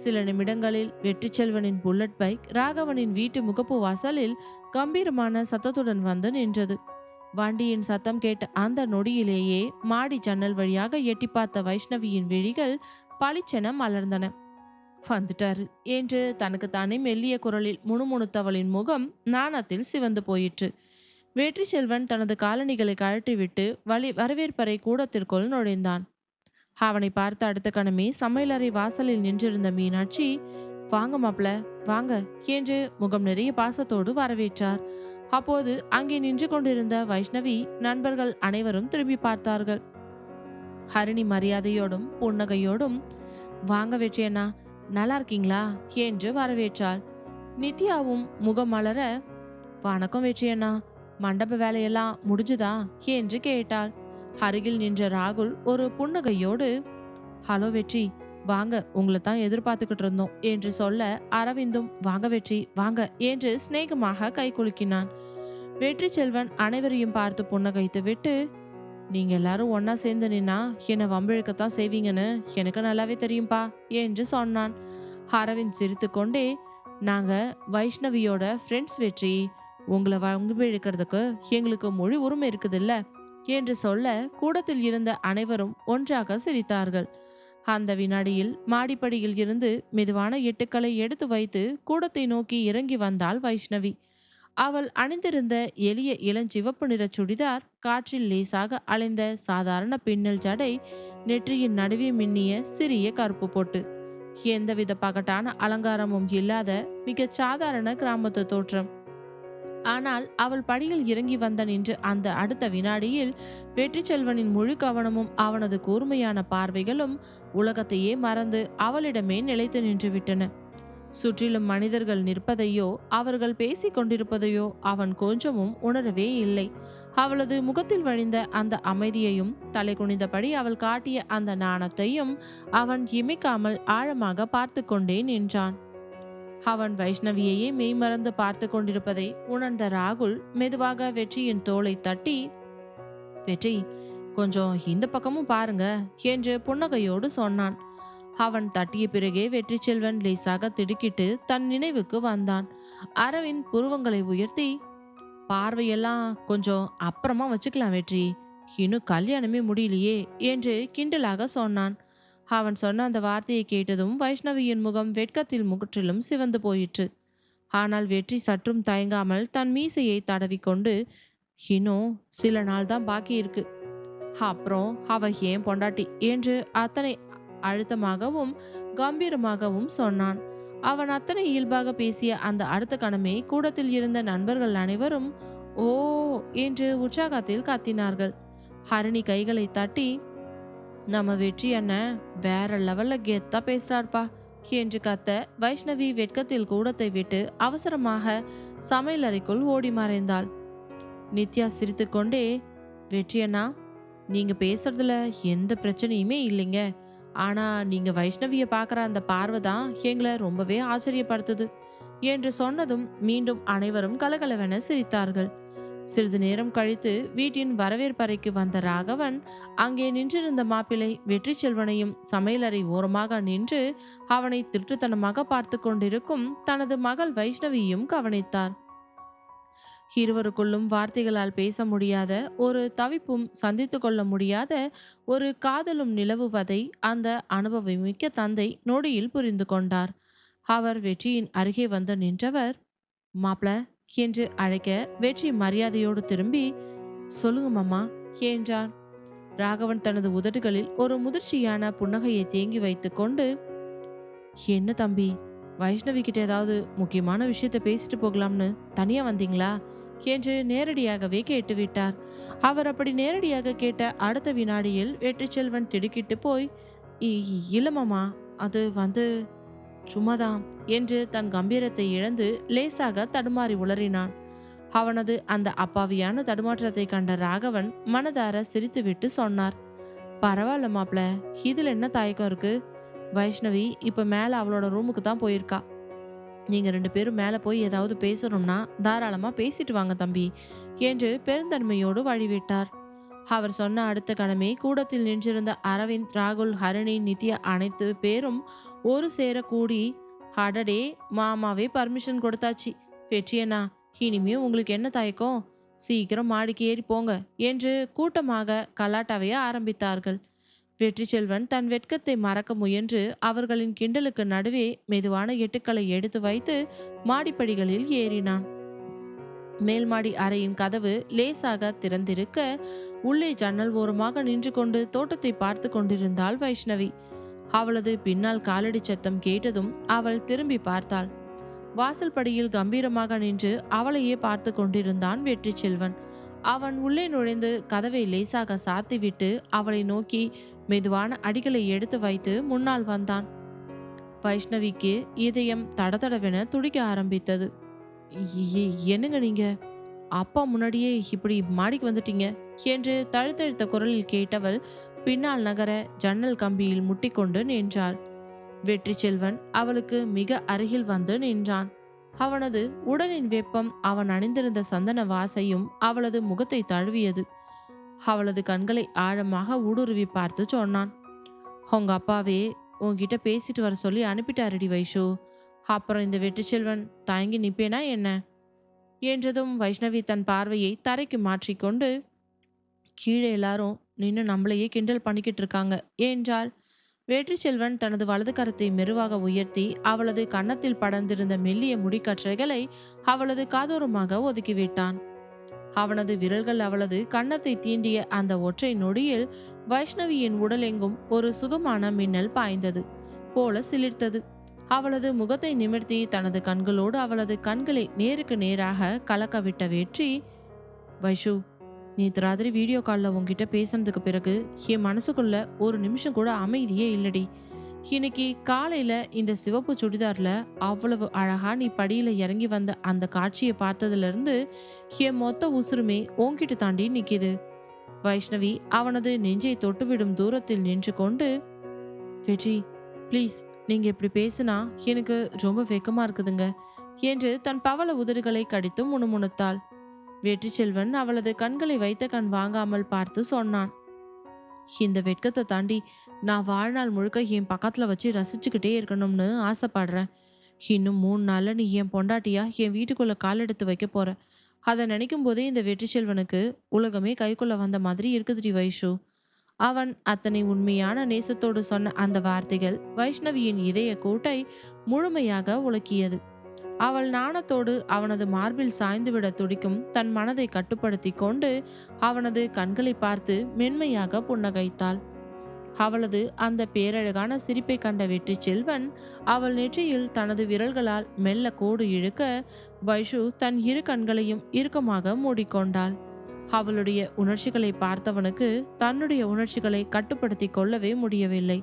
சில நிமிடங்களில் வெற்றிச்செல்வனின் புல்லட் பைக் ராகவனின் வீட்டு முகப்பு வாசலில் கம்பீரமான சத்தத்துடன் வந்து நின்றது. வண்டியின் சத்தம் கேட்ட அந்த நொடியிலேயே மாடி ஜன்னல் வழியாக எட்டி பார்த்த வைஷ்ணவியின் விழிகள் பளிச்சென மலர்ந்தன. வந்துட்டாரு என்று தனக்குத்தானே மெல்லிய குரலில் முணுமுணுத்தவளின் முகம் நாணத்தில் சிவந்து போயிற்று. வெற்றி செல்வன் தனது காலணிகளை கழற்றிவிட்டு வரவேற்பறை கூடத்திற்குள் நுழைந்தான். அவனை பார்த்த அடுத்த கணமே சமையலறை வாசலில் நின்றிருந்த மீனாட்சி, வாங்க மாப்ள வாங்க என்று முகம் நிறைய பாசத்தோடு வரவேற்றார். அப்போது அங்கே நின்று கொண்டிருந்த வைஷ்ணவி நண்பர்கள் அனைவரும் திரும்பி பார்த்தார்கள். ஹரிணி மரியாதையோடும் புன்னகையோடும், வாங்க வெற்றியண்ணா, நல்லா இருக்கீங்களா என்று வரவேற்றாள். நித்யாவும் முகம் மலர, வணக்கம் வெற்றியண்ணா, மண்டப வேலையெல்லாம் முடிஞ்சுதா என்று கேட்டாள். அருகில் நின்ற ராகுல் ஒரு புன்னகையோடு, ஹலோ வெற்றி, வாங்க, உங்களை தான் எதிர்பார்த்துக்கிட்டு இருந்தோம் என்று சொல்ல அரவிந்தும் வாங்க வெற்றி வாங்க என்று சிநேகமாக கை குலுக்கினான். வெற்றி செல்வன் அனைவரையும் பார்த்து புன்னகைத்து விட்டு, நீங்க எல்லாரும் ஒன்னா சேர்ந்து நின்னா என்னை வம்பிழுக்கத்தான் செய்வீங்கன்னு எனக்கு நல்லாவே தெரியும்பா என்று சொன்னான். அரவிந்த் சிரித்து கொண்டே, நாங்க வைஷ்ணவியோட ஃப்ரெண்ட்ஸ் வெற்றி, உங்களை வம்பிழுக்கிறதுக்கு எங்களுக்கு மொழி உரிமை இருக்குதுல்ல என்று சொல்ல கூடத்தில் இருந்த அனைவரும் ஒன்றாக சிரித்தார்கள். அந்த வினாடியில் மாடிப்படியில் இருந்து மெதுவான எட்டுக்களை எடுத்து வைத்து கூடத்தை நோக்கி இறங்கி வந்தாள் வைஷ்ணவி. அவள் அணிந்திருந்த எளிய இளஞ்சிவப்பு நிற சுடிதார், காற்றில் லேசாக அலைந்த சாதாரண பின்னல் ஜடை, நெற்றியின் நடுவே மின்னிய சிறிய கருப்பு பொட்டு, எந்தவித பகட்டான அலங்காரமும் இல்லாத மிகச் சாதாரண கிராமத்து தோற்றம். ஆனால் அவள் படியில் இறங்கி வந்த நின்று அந்த அடுத்த வினாடியில் வெற்றி செல்வனின் முழு கவனமும் அவனது கூர்மையான பார்வைகளும் உலகத்தையே மறந்து அவளிடமே நிலைத்து நின்று விட்டன. சுற்றிலும் மனிதர்கள் நிற்பதையோ அவர்கள் பேசிக் கொண்டிருப்பதையோ அவன் கொஞ்சமும் உணரவே இல்லை. அவளது முகத்தில் வழிந்த அந்த அமைதியையும் தலை குனிந்தபடி அவள் காட்டிய அந்த நாணத்தையும் அவன் இமைக்காமல் ஆழமாக பார்த்து கொண்டே நின்றான். அவன் வைஷ்ணவியையே மெய்மறந்து பார்த்து கொண்டிருப்பதை உணர்ந்த ராகுல் மெதுவாக வெற்றியின் தோளை தட்டி, வெற்றி, கொஞ்சம் இந்த பக்கமும் பாருங்க என்று புன்னகையோடு சொன்னான். அவன் தட்டிய பிறகே வெற்றி செல்வன் லேசாக திடுக்கிட்டு தன் நினைவுக்கு வந்தான். அரவிந்த் புருவங்களை உயர்த்தி, பார்வையெல்லாம் கொஞ்சம் அப்புறமா வச்சுக்கலாம் வெற்றி, இன்னும் கல்யாணமே முடியலையே என்று கிண்டலாக சொன்னான். அவன் சொன்ன அந்த வார்த்தையை கேட்டதும் வைஷ்ணவியின் முகம் வெட்கத்தில் முற்றிலும் சிவந்து போயிற்று. ஆனால் வெற்றி சற்றும் தயங்காமல் தன் மீசையை தடவிக்கொண்டு, இன்னும் சில நாள் தான் பாக்கி இருக்கு, அப்புறம் அவ ஏன் பொண்டாட்டி என்று அத்தனை அழுத்தமாகவும் கம்பீரமாகவும் சொன்னான். அவன் அத்தனை இயல்பாக பேசிய அந்த அடுத்த கணமே கூடத்தில் இருந்த நண்பர்கள் அனைவரும் ஓ என்று உற்சாகத்தில் கத்தினார்கள். ஹரிணி கைகளை தட்டி, நம்ம வெற்றி அண்ணன் வேற லெவல்ல கெத்தா பேசுறார்ப்பா என்று கத்த வைஷ்ணவி வெட்கத்தில் கூடத்தை விட்டு அவசரமாக சமையலறைக்குள் ஓடி மறைந்தாள். நித்யா சிரித்து கொண்டே, வெற்றியண்ணா, நீங்க பேசுறதுல எந்த பிரச்சனையுமே இல்லைங்க, ஆனா நீங்க வைஷ்ணவிய பார்க்குற அந்த பார்வை தான் எங்களை ரொம்பவே ஆச்சரியப்படுத்துது என்று சொன்னதும் மீண்டும் அனைவரும் கலகலவென சிரித்தார்கள். சிறிது நேரம் கழித்து வீட்டின் வரவேற்பறைக்கு வந்த ராகவன் அங்கே நின்றிருந்த மாப்பிள்ளை வெற்றி செல்வனையும் சமையலறை ஓரமாக நின்று அவனை திருட்டுத்தனமாக பார்த்து கொண்டிருக்கும் தனது மகள் வைஷ்ணவியும் கவனித்தார். இருவருக்குள்ளும் வார்த்தைகளால் பேச முடியாத ஒரு தவிப்பும் சந்தித்து கொள்ள முடியாத ஒரு காதலும் நிலவுவதை அந்த அனுபவமிக்க தந்தை நொடியில் புரிந்து கொண்டார். அவர் வெற்றியின் அருகே வந்து நின்றவர், மாப்ள என்று அழைக்க வெற்றி மரியாதையோடு திரும்பி, சொல்லுங்க மாமா என்றான். ராகவன் தனது உதடுகளில் ஒரு முதிர்ச்சியான புன்னகையை தேங்கி வைத்து கொண்டு, என்ன தம்பி, வைஷ்ணவி கிட்ட ஏதாவது முக்கியமான விஷயத்த பேசிட்டு போகலாம்னு தனியா வந்தீங்களா என்று நேரடியாகவே கேட்டுவிட்டார். அவர் அப்படி நேரடியாக கேட்ட அடுத்த வினாடியில் வெற்றி செல்வன் திடுக்கிட்டு போய், இல்லமாமா, அது வந்து சும்மாதான் என்று தன் கம்பீரத்தை இழந்து லேசாக தடுமாறி உளறினான். அவனது அந்த அப்பாவியான தடுமாற்றத்தை கண்ட ராகவன் மனதார சிரித்துவிட்டு சொன்னார், பரவாயில்ல மாப்ள, இதுல என்ன தயக்கம் இருக்கு, வைஷ்ணவி இப்ப மேல அவளோட ரூமுக்கு தான் போயிருக்கா. நீங்க 2 பேரும் மேல போய் ஏதாவது பேசணும்னா தாராளமா பேசிட்டு வாங்க தம்பி என்று பெருந்தன்மையோடு வழிவிட்டார். அவர் சொன்ன அடுத்த கணமே கூடத்தில் நின்றிருந்த அரவிந்த், ராகுல், ஹரிணி, நித்யா அனைத்து பேரும் ஒரு சேர கூடி, அடடே மாமாவே பர்மிஷன் கொடுத்தாச்சு. வெற்றியண்ணா, இனிமே உங்களுக்கு என்ன தயக்கம்? சீக்கிரம் மாடிக்கு ஏறி போங்க என்று கூட்டமாக கலாட்டாவைய ஆரம்பித்தார்கள். வெற்றி செல்வன் தன் வெட்கத்தை மறக்க முயன்று அவர்களின் கிண்டலுக்கு நடுவே மெதுவான எட்டுக்களை எடுத்து வைத்து மாடிப்படிகளில் ஏறினான். மேல்மாடி அறையின் கதவு லேசாக திறந்திருக்க உள்ளே ஜன்னல் ஓரமாக நின்று கொண்டு தோட்டத்தை பார்த்து கொண்டிருந்தாள் வைஷ்ணவி. அவளது பின்னால் காலடி சத்தம் கேட்டதும் அவள் திரும்பி பார்த்தாள். வாசல் படியில் கம்பீரமாக நின்று அவளையே பார்த்து கொண்டிருந்தான் வெற்றி செல்வன். அவன் உள்ளே நுழைந்து கதவை லேசாக சாத்திவிட்டு அவளை நோக்கி மெதுவான அடிகளை எடுத்து வைத்து முன்னால் வந்தான். வைஷ்ணவிக்கு இதயம் தடதடவென துடிக்க ஆரம்பித்தது. என்னங்க நீங்க அப்பா முன்னாடியே இப்படி மாடிக்கு வந்துட்டீங்க என்று தழுத்தழுத்த குரலில் கேட்டவள் பின்னால் நகர ஜன்னல் கம்பியில் முட்டிக்கொண்டு நின்றாள். வெற்றி செல்வன் அவளுக்கு மிக அருகில் வந்து நின்றான். அவனது உடலின் வெப்பம் அவன் அணிந்திருந்த சந்தன வாசையும் அவளது முகத்தை தழுவியது. அவளது கண்களை ஆழமாக ஊடுருவி பார்த்து சொன்னான், உங்க அப்பாவே உன்கிட்ட பேசிட்டு வர சொல்லி அனுப்பிட்டாருடி வைஷு. அப்புறம் இந்த வெற்றி செல்வன் தயங்கி நிப்பேனா என்ன என்றதும் வைஷ்ணவி தன் பார்வையை தரைக்கு மாற்றிக்கொண்டு, கீழே எல்லாரும் நின்று நம்மளையே கிண்டல் பண்ணிக்கிட்டு இருக்காங்க என்றாள். வெற்றி செல்வன் தனது வலது கரத்தை மெருவாக உயர்த்தி அவளது கன்னத்தில் படர்ந்திருந்த மெல்லிய முடிக்கற்றைகளை அவளது காதோரமாக ஒதுக்கிவிட்டான். அவனது விரல்கள் அவளது கன்னத்தை தீண்டிய அந்த ஒற்றை நொடியில் வைஷ்ணவியின் உடலெங்கும் ஒரு சுகமான மின்னல் பாய்ந்தது போல சிலிர்த்தது. அவளது முகத்தை நிமிர்த்தி தனது கண்களோடு அவளது கண்களை நேருக்கு நேராக கலக்கவிட்ட வெற்றி, வைஷு, நேற்று ராத்திரி வீடியோ காலில் உங்ககிட்ட பேசுனதுக்கு பிறகு என் மனசுக்குள்ள ஒரு நிமிஷம் கூட அமைதியே இல்லடி. இன்னைக்கு காலையில இந்த சிவப்பு சுடிதார்ல அவ்வளவு அழகா நீ படியில இறங்கி வந்த அந்த காட்சியை பார்த்ததுல இருந்து என் மொத்த உசுருமே உன்கிட்ட தாண்டி நிக்குது. வைஷ்ணவி அவனது நெஞ்சை தொட்டுவிடும் தூரத்தில் நின்று கொண்டு, வெற்றி ப்ளீஸ், நீங்க இப்படி பேசுனா எனக்கு ரொம்ப வெக்கமா இருக்குதுங்க என்று தன் பவள உதடுகளை கடித்து முணுமுணுத்தாள். வெற்றி செல்வன் அவளது கண்களை வைத்த கண் வாங்காமல் பார்த்து சொன்னான், இந்த வெட்கத்தை தாண்டி நான் வாழ்நாள் முழுக்க என் பக்கத்துல வச்சு ரசிச்சுக்கிட்டே இருக்கணும்னு ஆசைப்படுறேன். இன்னும் 3 நாள்ல நீ என் பொண்டாட்டியா என் வீட்டுக்குள்ள கால் எடுத்து வைக்க போற. அதை நினைக்கும் போதே இந்த வெற்றி செல்வனுக்கு உலகமே கைக்குள்ள வந்த மாதிரி இருக்குதுடி வைஷு. அவன் அத்தனை உண்மையான நேசத்தோடு சொன்ன அந்த வார்த்தைகள் வைஷ்ணவியின் இதய கூட்டை முழுமையாக உலுக்கியது. அவள் நாணத்தோடு அவனது மார்பில் சாய்ந்துவிட துடிக்கும் தன் மனதை கட்டுப்படுத்தி கொண்டு அவனது கண்களை பார்த்து மென்மையாக புன்னகைத்தாள். அவளது அந்த பேரழகான சிரிப்பை கண்ட வெற்றி செல்வன் அவள் நெற்றியில் தனது விரல்களால் மெல்ல கோடு இழுக்க வைஷு தன் இரு கண்களையும் இறுக்கமாக மூடிக்கொண்டாள். அவளுடைய உணர்ச்சிகளை பார்த்தவனுக்கு தன்னுடைய உணர்ச்சிகளை கட்டுப்படுத்தி கொள்ளவே முடியவில்லை.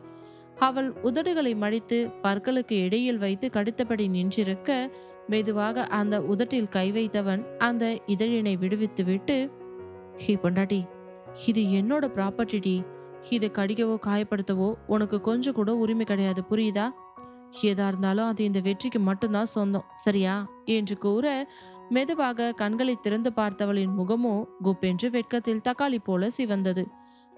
அவள் உதடுகளை மடித்து பற்களுக்கு இடையில் வைத்து கடித்தபடி நின்றிருக்க மெதுவாக அந்த உதட்டில் கை வைத்தவன் அந்த இதழினை விடுவித்துவிட்டு, ஹே பொண்டாட்டி, இது என்னோட ப்ராப்பர்ட்டி. இதை கடிக்கவோ காயப்படுத்தவோ உனக்கு கொஞ்சம் கூட உரிமை கிடையாது, புரியுதா? ஏதா இருந்தாலும் அது இந்த வெற்றிக்கு மட்டும்தான் சொந்தம், சரியா என்று கூற மெதுவாக கண்களை திறந்து பார்த்தவளின் முகமோ குப்பென்று வெட்கத்தில் தக்காளி போல சிவந்தது.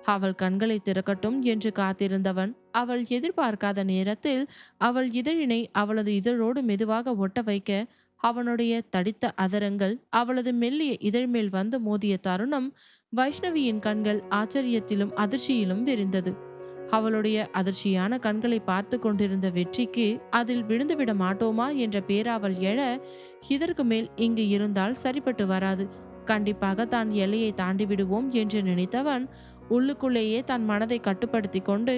அவள் கண்களை திறக்கட்டும் என்று காத்திருந்தவன் அவள் எதிர்பார்க்காத நேரத்தில் அவள் இதழினை அவளது இதழோடு மெதுவாக ஒட்ட வைக்க அவனுடைய தடித்த அதரங்கள் அவளது மெல்லிய இதழ் மேல் வந்து மோதிய தருணம் வைஷ்ணவியின் கண்கள் ஆச்சரியத்திலும் அதிர்ச்சியிலும் விரிந்தது. அவளுடைய அதிர்ச்சியான கண்களை பார்த்து கொண்டிருந்த வெற்றிக்கு அதில் விழுந்துவிட மாட்டோமா என்ற பேராவல் எழ, இதற்கு மேல் இங்கு இருந்தால் சரிப்பட்டு வராது, கண்டிப்பாக தான் எல்லையை தாண்டி விடுவோம் என்று நினைத்தவன் உள்ளுக்குள்ளேயே தன் மனதை கட்டுப்படுத்தி கொண்டு,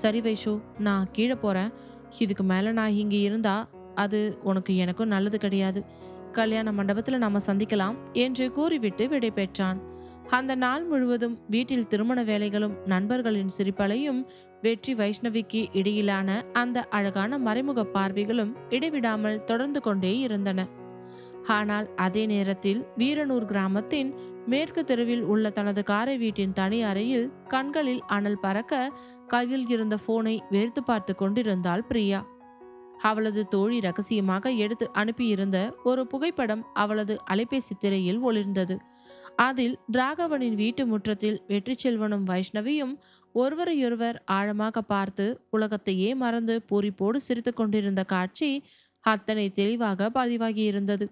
சரி வைஷு, நான் கீழே போறேன். இதுக்கு மேல நான் இங்க இருந்தா அது உனக்கு எனக்கும் நல்லது கிடையாது. கல்யாண மண்டபத்துல நாம சந்திக்கலாம் என்று கூறிவிட்டு விடை பெற்றான். அந்த நாள் முழுவதும் வீட்டில் திருமண வேலைகளும் நண்பர்களின் சிரிப்பலையும் வெற்றி வைஷ்ணவிக்கு இடையிலான அந்த அழகான மறைமுக பார்வைகளும் இடைவிடாமல் தொடர்ந்து கொண்டே இருந்தன. ஆனால் அதே நேரத்தில் வீரனூர் கிராமத்தின் மேற்கு தெருவில் உள்ள தனது காரை வீட்டின் தனி அறையில் கண்களில் அனல் பறக்க கையில் இருந்த போனை வெறுத்து பார்த்து கொண்டிருந்தாள் பிரியா. அவளது தோழி ரகசியமாக எடுத்து அனுப்பியிருந்த ஒரு புகைப்படம் அவளது அலைபேசி திரையில் ஒளிர்ந்தது. அதில் ராகவனின் வீட்டு முற்றத்தில் வெற்றி செல்வனும் வைஷ்ணவியும் ஒருவரையொருவர் ஆழமாக பார்த்து உலகத்தையே மறந்து பூரிப்போடு சிரித்து கொண்டிருந்த காட்சி அத்தனை தெளிவாக பதிவாகி இருந்தது.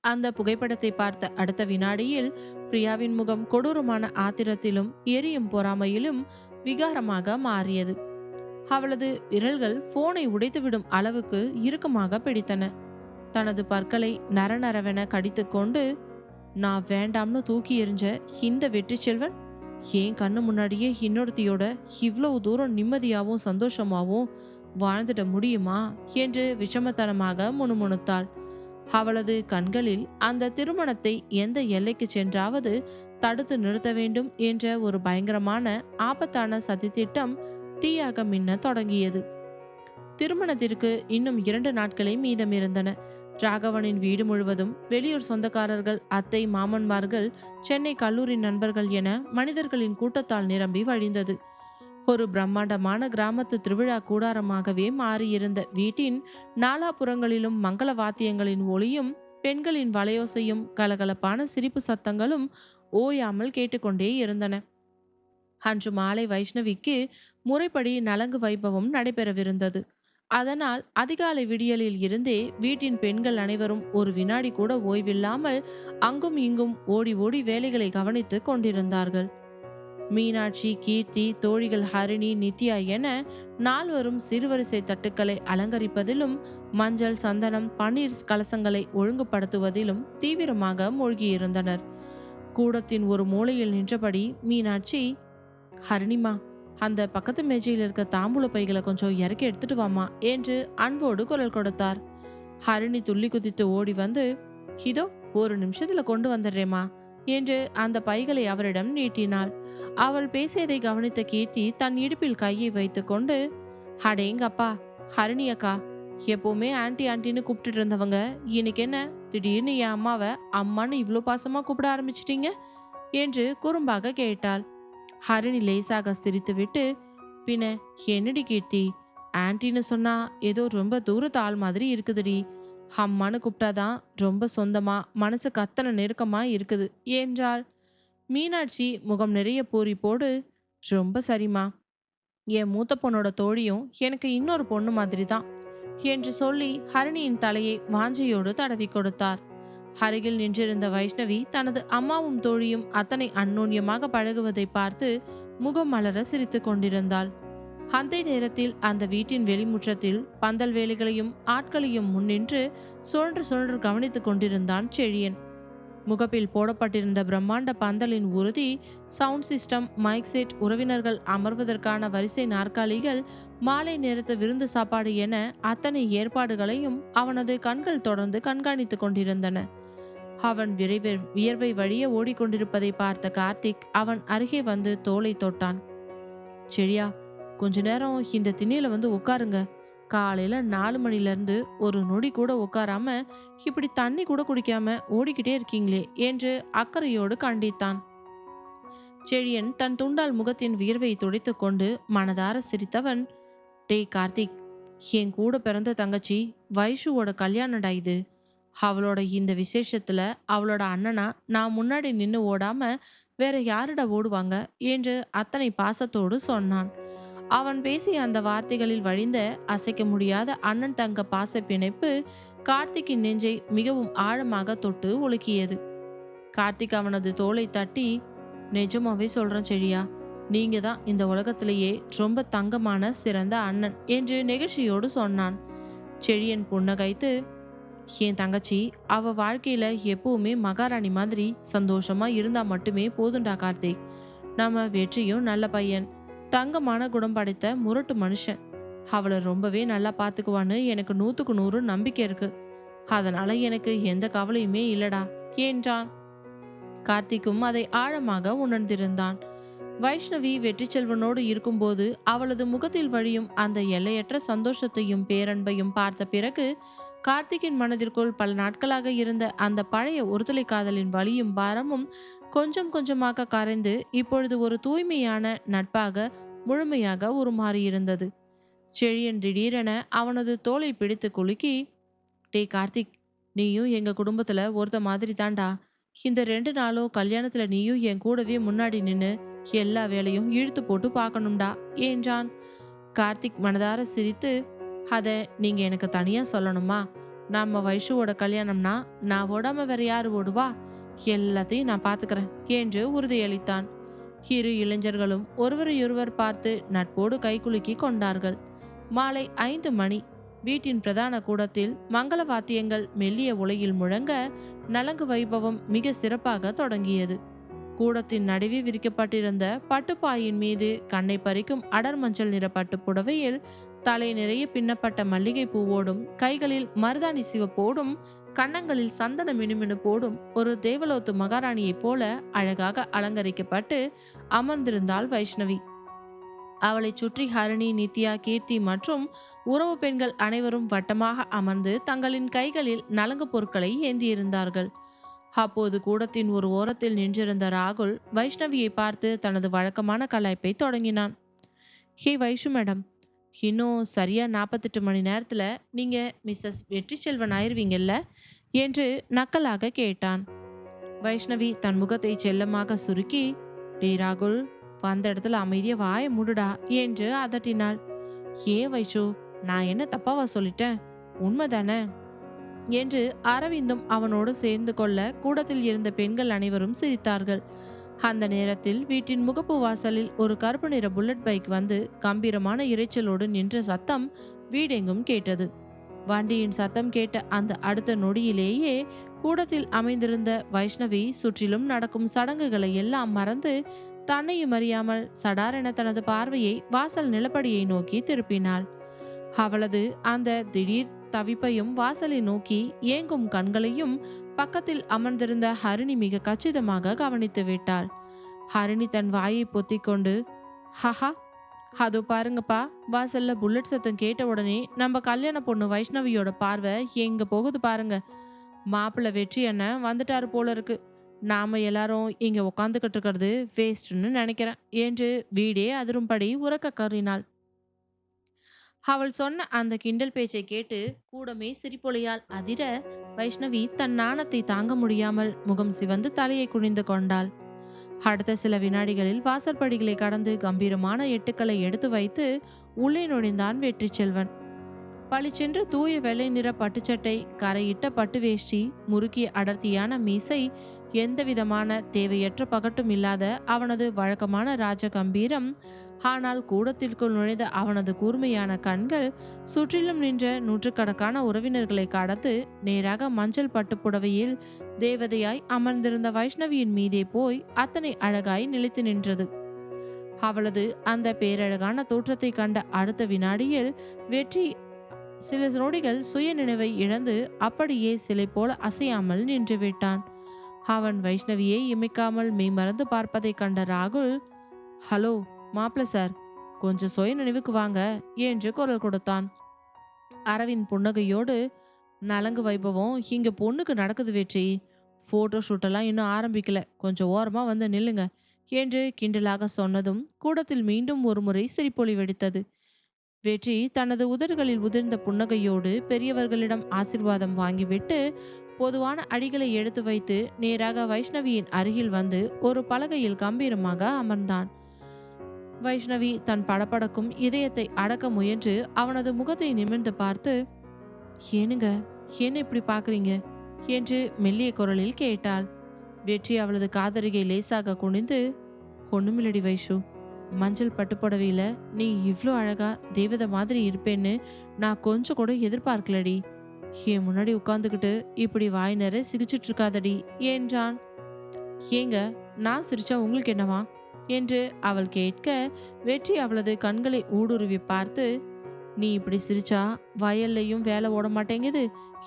அந்த புகைப்படத்தை பார்த்த அடுத்த வினாடியில் பிரியாவின் முகம் கொடூரமான ஆத்திரத்திலும் எரியும் பொறாமையிலும் விகாரமாக மாறியது. அவளது விரல்கள் போனை உடைத்துவிடும் அளவுக்கு இறுக்கமாக பிடித்தன. தனது பற்களை நரநரவென கடித்துக்கொண்டு, நான் வேண்டாம்னு தூக்கி எறிஞ்ச இந்த வெற்றி செல்வன் ஏன் கண்ணு முன்னாடியே இன்னொருத்தியோட இவ்வளவு தூரம் நிம்மதியாகவும் சந்தோஷமாகவும் வாழ்ந்துட முடியுமா என்று விஷமத்தனமாக முணுமுணுத்தாள். அவளது கண்களில் அந்த திருமணத்தை எந்த எல்லைக்கு சென்றாவது தடுத்து நிறுத்த வேண்டும் என்ற ஒரு பயங்கரமான ஆபத்தான சதித்திட்டம் தீயாக மின்ன தொடங்கியது. திருமணத்திற்கு இன்னும் 2 நாட்களே மீதம் இருந்தன. ராகவனின் வீடு முழுவதும் வெளியூர் சொந்தக்காரர்கள், அத்தை, மாமன்மார்கள், சென்னை கல்லூரி நண்பர்கள் என மனிதர்களின் கூட்டத்தால் நிரம்பி வழிந்தது. ஒரு பிரம்மாண்டமான கிராமத்து திருவிழா கூடாரமாகவே மாறியிருந்த வீட்டின் நாலாபுறங்களிலும் மங்கள வாத்தியங்களின் ஒளியும் பெண்களின் வளையோசையும் கலகலப்பான சிரிப்பு சத்தங்களும் ஓயாமல் கேட்டுக்கொண்டே இருந்தன. அன்று மாலை வைஷ்ணவிக்கு முறைப்படி நலங்கு வைபவம் நடைபெறவிருந்தது. அதனால் அதிகாலை விடியலில் இருந்தே வீட்டின் பெண்கள் அனைவரும் ஒரு வினாடி கூட ஓய்வில்லாமல் அங்கும் இங்கும் ஓடி ஓடி வேலைகளை கவனித்து கொண்டிருந்தார்கள். மீனாட்சி, கீர்த்தி, தோழிகள் ஹரிணி, நித்யா என 4வரும் சிறுவரிசை தட்டுக்களை அலங்கரிப்பதிலும் மஞ்சள், சந்தனம், பன்னீர் கலசங்களை ஒழுங்குபடுத்துவதிலும் தீவிரமாக மூழ்கியிருந்தனர். கூடத்தின் ஒரு மூலையில் நின்றபடி மீனாட்சி, ஹரிணிமா, அந்த பக்கத்து மேஜையில் இருக்க தாம்பூல பைகளை கொஞ்சம் இறக்கி எடுத்துட்டு வாமா என்று அன்போடு குரல் கொடுத்தார். ஹரிணி துள்ளி குதித்து ஓடி வந்து, இதோ ஒரு நிமிஷத்துல கொண்டு வந்துடுறேம்மா என்று அந்த பைகளை அவரிடம் நீட்டினாள். அவள் பேசியதை கவனித்த கீர்த்தி தன் இடுப்பில் கையை வைத்து கொண்டு, அடேங்கப்பா, ஹரிணி அக்கா, எப்பவுமே ஆன்டி ஆன்டின்னு கூப்பிட்டு இருந்தவங்க இன்னைக்கு என்ன திடீர்னு என் அம்மாவை அம்மான்னு இவ்வளோ பாசமா கூப்பிட ஆரம்பிச்சிட்டீங்க என்று குறும்பாக கேட்டாள். ஹரிணி லேசாக சிரித்துவிட்டு, பின்ன என்னடி கீர்த்தி, ஆன்டின்னு சொன்னா ஏதோ ரொம்ப தூரத்து ஆள் மாதிரி இருக்குதுடி, அம்மான்னு கூப்பிட்டாதான் ரொம்ப சொந்தமா மனசுக்கு அத்தனை நெருக்கமா இருக்குது என்றாள். மீனாட்சி முகம் நிறைய பூரிப்போடு, ரொம்ப சரிம்மா, என் மூத்த பொண்ணோட தோழியும் எனக்கு இன்னொரு பொண்ணு மாதிரி தான் என்று சொல்லி ஹரிணியின் தலையை வாஞ்சையோடு தடவி கொடுத்தார். அருகில் நின்றிருந்த வைஷ்ணவி தனது அம்மாவும் தோழியும் அத்தனை அந்நோன்யமாக பழகுவதை பார்த்து முகம் மலர சிரித்து கொண்டிருந்தாள். அந்த நேரத்தில் அந்த வீட்டின் வெளிமுற்றத்தில் பந்தல் வேலைகளையும் ஆட்களையும் முன்னின்று சுழன்று சுழன்று கவனித்துக் கொண்டிருந்தான் செழியன். முகப்பில் போடப்பட்டிருந்த பிரம்மாண்ட பந்தலின் உறுதி, சவுண்ட் சிஸ்டம், மைக் செட், உறவினர்கள் அமர்வதற்கான வரிசை நாற்காலிகள், மாலை நேரத்து விருந்து சாப்பாடு என அத்தனை ஏற்பாடுகளையும் அவனது கண்கள் தொடர்ந்து கண்காணித்துக் கொண்டிருந்தன. அவன் வியர்வை வழிய ஓடிக்கொண்டிருப்பதை பார்த்த கார்த்திக் அவன் அருகே வந்து தோளை தொட்டான். செழியா, கொஞ்ச நேரம் இந்த திண்ணையில வந்து உட்காருங்க. காலையில 4 மணில ஒரு நொடி கூட உட்காராம இப்படி தண்ணி கூட குடிக்காம ஓடிக்கிட்டே இருக்கீங்களே என்று அக்கறையோடு கண்டித்தான். செழியன் தன் துண்டால் முகத்தின் வியர்வையை துடைத்து கொண்டு மனதார சிரித்தவன், டேய் கார்த்திக், என் கூட பிறந்த தங்கச்சி வைஷுவோட கல்யாணடா இது. அவளோட இந்த விசேஷத்துல அவளோட அண்ணனா நான் முன்னாடி நின்று ஓடாம வேற யாருடா ஓடுவாங்க என்று அத்தனை பாசத்தோடு சொன்னான். அவன் பேசிய அந்த வார்த்தைகளில் வழிந்த அசைக்க முடியாத அண்ணன் தங்க பாச பிணைப்பு கார்த்திக்கின் நெஞ்சை மிகவும் ஆழமாக தொட்டு உலுக்கியது. கார்த்திக் அவனது தோளை தட்டி, நிஜமாவே சொல்றேன் செழியா, நீங்க தான் இந்த உலகத்திலேயே ரொம்ப தங்கமான சிறந்த அண்ணன் என்று நெகிழ்ச்சியோடு சொன்னான். செழியன் புன்னகைத்து, என் தங்கச்சி அவ வாழ்க்கையில எப்பவுமே மகாராணி மாதிரி சந்தோஷமா இருந்தா மட்டுமே போதுண்டா கார்த்திக். நம்ம வெற்றியும் நல்ல பையன், தங்கமான குணம் படைத்த முரட்டு மனுஷன். அவளை ரொம்பவே நல்லா பார்த்துக்குவான்னு எனக்கு 100க்கு 100 நம்பிக்கை இருக்கு. அதனால எனக்கு எந்த கவலையுமே இல்லடா என்றான். கார்த்திக்கும் அதை ஆழமாக உணர்ந்திருந்தான். வைஷ்ணவி வெற்றி செல்வனோடு இருக்கும்போது அவளது முகத்தில் வழியும் அந்த எல்லையற்ற சந்தோஷத்தையும் பேரன்பையும் பார்த்த பிறகு கார்த்திக்கின் மனதிற்குள் பல நாட்களாக இருந்த அந்த பழைய ஒருதலை காதலின் வலியும் பாரமும் கொஞ்சம் கொஞ்சமாக கரைந்து இப்பொழுது ஒரு தூய்மையான நட்பாக முழுமையாக உருமாறியிருந்தது. செழியன் திடீரென அவனது தோலை பிடித்து குலுக்கி, டேய் கார்த்திக், நீயும் எங்க குடும்பத்துல ஒருத்த மாதிரி தான்டா. இந்த 2 நாளும் கல்யாணத்துல நீயும் என் கூடவே முன்னாடி நின்னு எல்லா வேலையும் இழுத்து போட்டு பார்க்கணும்டா என்றான். கார்த்திக் மனதார சிரித்து, அத நீங்க எனக்கு தனியா சொல்லணுமா? நம்ம வைஷுவோட கல்யாணம்னா நான் ஓடாம வேற யாரு ஓடுவா? எல்லாத்தையும் நான் பாத்துக்கிறேன் என்று உறுதியளித்தான். இரு இளைஞர்களும் ஒருவரையொருவர் பார்த்து நட்போடு கைகுலுக்கி கொண்டார்கள். மாலை 5 மணி. வீட்டின் பிரதான கூடத்தில் மங்கள வாத்தியங்கள் மெல்லிய ஒலியில் முழங்க நலங்கு வைபவம் மிக சிறப்பாக தொடங்கியது. கூடத்தின் நடுவே விரிக்கப்பட்டிருந்த பட்டுப்பாயின் மீது கண்ணை பறிக்கும் அடர் மஞ்சள் நிற பட்டு புடவையில் தலை நிறைய பின்னப்பட்ட மல்லிகை பூவோடும் கைகளில் மருதாணி சிவப்போடும் கன்னங்களில் சந்தன மினுமினுப்போடும் ஒரு தேவலோத்து மகாராணியைப் போல அழகாக அலங்கரிக்கப்பட்டு அமர்ந்திருந்தாள் வைஷ்ணவி. அவளை சுற்றி ஹரிணி, நித்யா, கீர்த்தி மற்றும் உறவு பெண்கள் அனைவரும் வட்டமாக அமர்ந்து தங்களின் கைகளில் நலங்கு பொருட்களை ஏந்தியிருந்தார்கள். அப்போது கூடத்தின் ஒரு ஓரத்தில் நின்றிருந்த ராகுல் வைஷ்ணவியை பார்த்து தனது வழக்கமான கலாய்ப்பை தொடங்கினான். ஹே வைஷு மேடம், இன்னும் சரியா 48 மணி நேரத்துல நீங்க மிஸ்ஸஸ் வெற்றி செல்வன் ஆயிருவீங்கல்ல என்று நக்கலாக கேட்டான். வைஷ்ணவி தன் முகத்தை செல்லமாக சுருக்கி, டே ராகுல், வந்த இடத்துல அமைதியா வாய மூடுடா என்று அதட்டினாள். ஏன் வைஷு, நான் என்ன தப்பாவா சொல்லிட்டேன்? உண்மைதானே என்று அரவிந்தும் அவனோடு சேர்ந்து கொள்ள கூடத்தில் இருந்த பெண்கள் அனைவரும் சிரித்தார்கள். அந்த நேரத்தில் வீட்டின் முகப்பு வாசலில் ஒரு கருப்பு நிற புல்லட் பைக் வந்து கம்பீரமான இரைச்சலோடு நின்ற சத்தம் வீடெங்கும் கேட்டது. வண்டியின் சத்தம் கேட்ட அந்த அடுத்த நொடியிலேயே கூடத்தில் அமைந்திருந்த வைஷ்ணவி சுற்றிலும் நடக்கும் சடங்குகளை எல்லாம் மறந்து தன்னையும் அறியாமல் சடாரென தனது பார்வையை வாசல் நிலப்படியை நோக்கி திருப்பினாள். அவளது அந்த திடீர் தவிப்பையும் வாசலை நோக்கி ஏங்கும் கண்களையும் பக்கத்தில் அமர்ந்திருந்த ஹரிணி மிக கச்சிதமாக கவனித்து விட்டாள். ஹரிணி தன் வாயை பொத்திக்கொண்டு, ஹஹா, அதோ பாருங்கப்பா, வாசல்ல புல்லட் சத்தம் கேட்ட உடனே நம்ம கல்யாண பொண்ணு வைஷ்ணவியோட பார்வை எங்க போகுது பாருங்க. மாப்பிள்ளை வெற்றி அண்ணன் வந்துட்டாரு போல இருக்கு. நாம எல்லாரும் இங்க உக்காந்துக்கிட்டு இருக்கிறது வேஸ்ட்னு நினைக்கிறேன் என்று வீடே அதிரும்படி உரக்க கறினாள். அவள் சொன்ன அந்த கிண்டல் பேச்சை கேட்டு கூடமே சிரிப்பொலியால் அதிர வைஷ்ணவி தன் நாணத்தை தாங்க முடியாமல் முகம் சிவந்து தலையை குனிந்து கொண்டாள். அடுத்த சில வினாடிகளில் வாசற்படிகளை கடந்து கம்பீரமான எட்டுக்களை எடுத்து வைத்து உள்ளே நுழைந்தான் வெற்றி செல்வன். பளிச்சென்று தூய வெள்ளை நிற பட்டுச்சட்டை, கரையிட்ட பட்டு வேஷ்டி, முறுக்கிய அடர்த்தியான மீசை, எந்தவிதமான தேவையற்ற பகட்டும் இல்லாத அவனது வழக்கமான ராஜ கம்பீரம். ஆனால் கூடத்திற்குள் நுழைந்த அவனது கூர்மையான கண்கள் சுற்றிலும் நின்ற நூற்றுக்கணக்கான உறவினர்களை கடந்து நேராக மஞ்சள் பட்டு புடவையில் தேவதையாய் அமர்ந்திருந்த வைஷ்ணவியின் மீதே போய் அத்தனை அழகாய் நிலைத்து நின்றது. அவளது அந்த பேரழகான தோற்றத்தை கண்ட அடுத்த வினாடியில் வெற்றி சில நொடிகள் சுய நினைவை இழந்து அப்படியே சிலை போல அசையாமல் நின்று விட்டான். அவன் வைஷ்ணவியை இமைக்காமல் மெய்மறந்து பார்ப்பதை கண்ட ராகுல், ஹலோ மாப்பிள்ள சார், கொஞ்சம் சுய நினைவுக்கு வாங்க என்று குரல் கொடுத்தான். அரவிந்த் புன்னகையோடு, நலங்கு வைபவம் இங்க பொண்ணுக்கு நடக்குது வெற்றி, போட்டோ ஷூட்டெல்லாம் இன்னும் ஆரம்பிக்கல, கொஞ்சம் ஓரமா வந்து நில்லுங்க என்று கிண்டலாக சொன்னதும் கூடத்தில் மீண்டும் ஒரு முறை சிரிப்பொலி வெடித்தது. வெற்றி தனது உதடுகளில் உதிர்ந்த புன்னகையோடு பெரியவர்களிடம் ஆசிர்வாதம் வாங்கிவிட்டு பொதுவான அடிகளை எடுத்து வைத்து நேராக வைஷ்ணவியின் அருகில் வந்து ஒரு பலகையில் கம்பீரமாக அமர்ந்தான். வைஷ்ணவி தன் படபடக்கும் இதயத்தை அடக்க முயன்று அவனது முகத்தை நிமிர்ந்து பார்த்து, ஏனுங்க, என்ன இப்படி பாக்குறீங்க என்று மெல்லிய குரலில் கேட்டாள். வெற்றி அவளது காதருகை லேசாக குனிந்து, ஒண்ணுமில்லடி வைஷு, மஞ்சள் பட்டுப்புடவையில நீ இவ்ளோ அழகா தேவதை மாதிரி இருப்பேன்னு நான் கொஞ்சம் கூட எதிர்பார்க்கலடி. என் முன்னாடி உட்கார்ந்துக்கிட்டு இப்படி வாய் நிறைய சிரிச்சிட்டு இருக்காதடி என்றான். ஏங்க, நான் சிரிச்சா உங்களுக்கு என்னவா என்று அவள் கேட்க வெற்றி அவளது கண்களை ஊடுருவி பார்த்து, நீ இப்படி சிரிச்சா வயல்லையும் வேலை ஓட மாட்டேங்குது,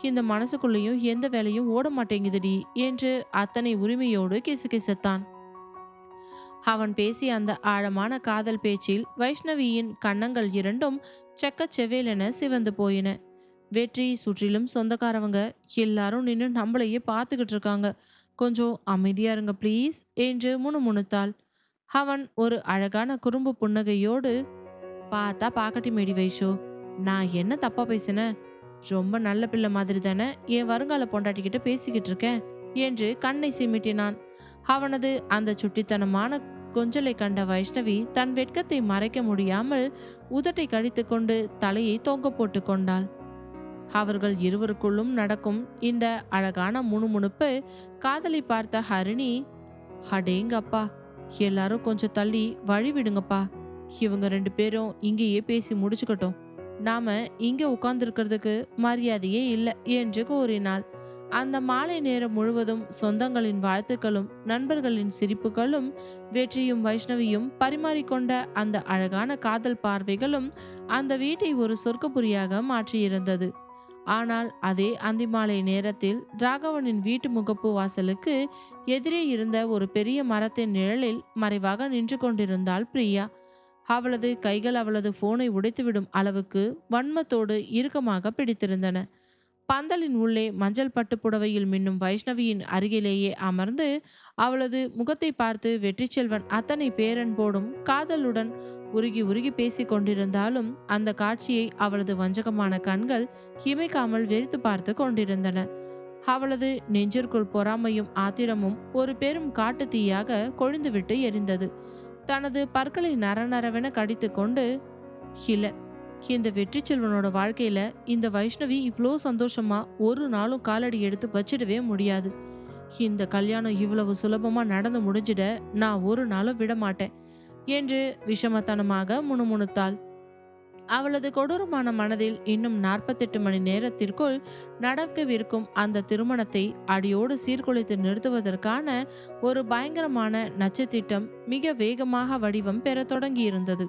இந்த மனசுக்குள்ளேயும் எந்த வேலையும் ஓட மாட்டேங்குதுடி என்று அத்தனை உரிமையோடு கிசுகிசுத்தான். அவன் பேசிய அந்த ஆழமான காதல் பேச்சில் வைஷ்ணவியின் கன்னங்கள் இரண்டும் செக்க செவேலென சிவந்து போயின. வெற்றி சுற்றிலும் சொந்தக்காரவங்க எல்லாரும் நின்று நம்மளையே பார்த்துக்கிட்டு இருக்காங்க, கொஞ்சம் அமைதியா இருங்க ப்ளீஸ் என்று முணுமுணுத்தாள். அவன் ஒரு அழகான குறும்பு புன்னகையோடு, பார்த்தா பாக்கட்டி மேடி வைஷு, நான் என்ன தப்பா பேசினேன்? ரொம்ப நல்ல பிள்ளை மாதிரி தானே என் வருங்கால பொண்டாட்டிக்கிட்ட பேசிக்கிட்டு இருக்கேன் என்று கண்ணை சிமிட்டினான். அவனது அந்த சுட்டித்தனமான கொஞ்சலை கண்ட வைஷ்ணவி தன் வெட்கத்தை மறைக்க முடியாமல் உதட்டை கடித்துக்கொண்டு தலையை தொங்க போட்டு கொண்டாள். அவர்கள் இருவருக்குள்ளும் நடக்கும் இந்த அழகான முணுமுணுப்பு காதலை பார்த்த ஹரிணி, அடேங்கப்பா, எல்லாரும் கொஞ்சம் தள்ளி வழி விடுங்கப்பா, இவங்க 2 பேரும் இங்கேயே பேசி முடிச்சுக்கட்டும், நாம இங்க உட்கார்ந்துருக்கிறதுக்கு மரியாதையே இல்லை என்று கூறினாள். அந்த மாலை நேரம் முழுவதும் சொந்தங்களின் வாழ்த்துக்களும் நண்பர்களின் சிரிப்புகளும் வெற்றியும் வைஷ்ணவியும் பரிமாறிக்கொண்ட அந்த அழகான காதல் பார்வைகளும் அந்த வீட்டை ஒரு சொர்க்கபுரியாக மாற்றியிருந்தது. ஆனால் அதே அந்திமாலை நேரத்தில் ராகவனின் வீட்டு முகப்பு வாசலுக்கு எதிரே இருந்த ஒரு பெரிய மரத்தின் நிழலில் மறைவாக நின்று கொண்டிருந்தாள் பிரியா. அவளது கைகள் அவளது போனை உடைத்துவிடும் அளவுக்கு வன்மத்தோடு இறுக்கமாக பிடித்திருந்தன. பந்தலின் உள்ளே மஞ்சள் பட்டு புடவையில் மின்னும் வைஷ்ணவியின் அருகிலேயே அமர்ந்து அவளது முகத்தை பார்த்து வெற்றி செல்வன் அத்தனை பேரன்போடும் காதலுடன் உருகி உருகி பேசிக் கொண்டிருந்தாலும் அந்த காட்சியை அவளது வஞ்சகமான கண்கள் இமைக்காமல் வெறித்து பார்த்து கொண்டிருந்தன. அவளது நெஞ்சிற்குள் பொறாமையும் ஆத்திரமும் ஒரு பெரும் காட்டு தீயாக கொழுந்துவிட்டு எரிந்தது. தனது பற்களை நரநரவென கடித்து கொண்டு, இல்ல, இந்த வெற்றி செல்வனோட வாழ்க்கையில இந்த வைஷ்ணவி இவ்வளோ சந்தோஷமா ஒரு நாளும் காலடி எடுத்து வச்சிடவே முடியாது. இந்த கல்யாணம் இவ்வளவு சுலபமா நடந்து முடிஞ்சிட நான் ஒரு நாளும் விட மாட்டேன் என்று விஷமத்தனமாக முணுமுணுத்தாள். அவளது கொடூரமான மனதில் இன்னும் 48 மணி நேரத்திற்குள் நடக்கவிருக்கும் அந்த திருமணத்தை அடியோடு சீர்குலைத்து நிறுத்துவதற்கான ஒரு பயங்கரமான நச்சுத்திட்டம் மிக வேகமாக வடிவம் பெற தொடங்கியிருந்தது.